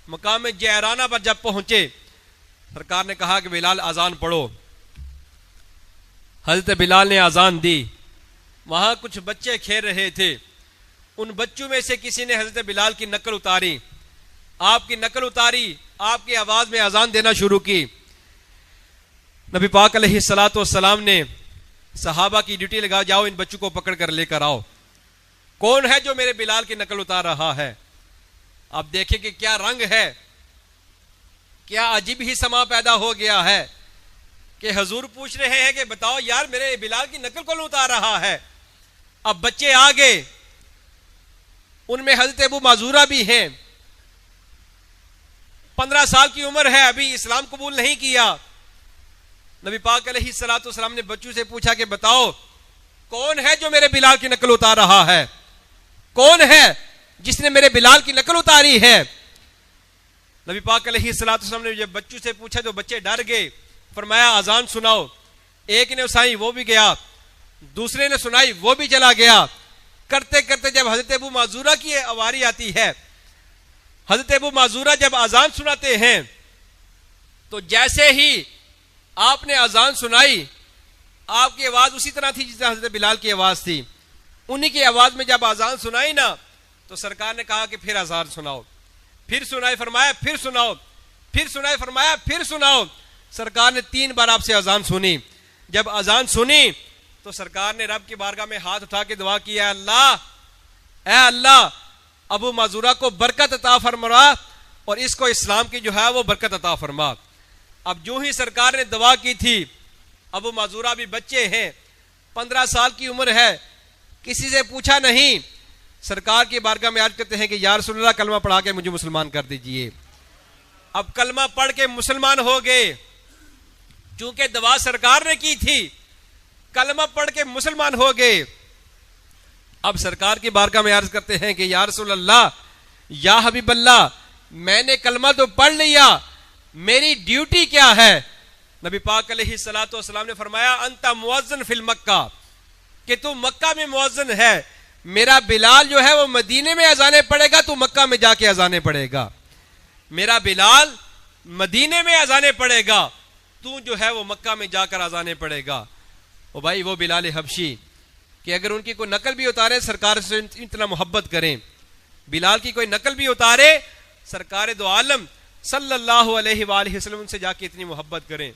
مقام جعرانہ پر جب پہنچے، سرکار نے کہا کہ بلال اذان پڑھو۔ حضرت بلال نے اذان دی۔ وہاں کچھ بچے کھیل رہے تھے، ان بچوں میں سے کسی نے حضرت بلال کی نقل اتاری، آپ کی نقل اتاری، آپ کی آواز میں اذان دینا شروع کی۔ نبی پاک علیہ الصلوۃ والسلام نے صحابہ کی ڈیوٹی لگا، جاؤ ان بچوں کو پکڑ کر لے کر آؤ، کون ہے جو میرے بلال کی نقل اتار رہا ہے؟ آپ دیکھیں کہ کیا رنگ ہے، کیا عجیب ہی سما پیدا ہو گیا ہے کہ حضور پوچھ رہے ہیں کہ بتاؤ یار میرے بلال کی نقل کون اتار رہا ہے؟ اب بچے آ گئے، ان میں حضرت ابو معذورہ بھی ہیں، 15 سال کی عمر ہے، ابھی اسلام قبول نہیں کیا۔ نبی پاک علیہ الصلوۃ والسلام نے بچوں سے پوچھا کہ بتاؤ کون ہے جو میرے بلال کی نقل اتار رہا ہے؟ کون ہے جس نے میرے بلال کی نقل اتاری ہے؟ نبی پاک علیہ الصلوۃ والسلام نے جب بچوں سے پوچھا تو بچے ڈر گئے، فرمایا اذان سناؤ۔ ایک نے سنائی وہ بھی گیا، دوسرے نے سنائی وہ بھی چلا گیا۔ کرتے کرتے جب حضرت ابو معذورہ کی واری آتی ہے، حضرت ابو معذورہ جب اذان سناتے ہیں تو جیسے ہی آپ نے اذان سنائی، آپ کی آواز اسی طرح تھی جس طرح حضرت بلال کی آواز تھی، انہی کی آواز میں جب اذان سنائی نا تو سرکار نے کہا کہ پھر اذان سناؤ، پھر سنائی، فرمایا پھر سناؤ، پھر سنائی، فرمایا پھر سناؤ۔ سرکار نے 3 بار آپ سے اذان سنی۔ جب اذان سنی تو سرکار نے رب کی بارگاہ میں ہاتھ اٹھا کے دعا کی، اے اللہ ابو معذورہ کو برکت عطا فرما اور اس کو اسلام کی جو ہے وہ برکت عطا فرما۔ اب جو ہی سرکار نے دعا کی تھی، ابو معذورہ بھی بچے ہیں، 15 سال کی عمر ہے، کسی سے پوچھا نہیں، سرکار کی بارگاہ میں عرض کرتے ہیں کہ یا رسول اللہ کلمہ پڑھا کے مجھے مسلمان کر دیجئے۔ اب کلمہ پڑھ کے مسلمان ہو گئے، چونکہ دعا سرکار نے کی تھی، کلمہ پڑھ کے مسلمان ہو گئے۔ اب سرکار کی بارگاہ میں عرض کرتے ہیں کہ یا رسول اللہ، یا حبیب اللہ، میں نے کلمہ تو پڑھ لیا، میری ڈیوٹی کیا ہے؟ نبی پاک علیہ الصلوۃ والسلام نے فرمایا انت مؤذن فی المکہ، کہ تو مکہ میں مؤذن ہے، میرا بلال جو ہے وہ مدینے میں اذانے پڑھے گا، تو مکہ میں جا کے اذانے پڑھے گا۔ میرا بلال مدینے میں اذانے پڑھے گا، تو جو ہے وہ مکہ میں جا کر اذانے پڑھے گا۔ او بھائی وہ بلال حبشی کہ اگر ان کی کوئی نقل بھی اتارے سرکار سے اتنا محبت کریں، بلال کی کوئی نقل بھی اتارے سرکار دو عالم صلی اللہ علیہ وآلہ وسلم ان سے جا کے اتنی محبت کریں۔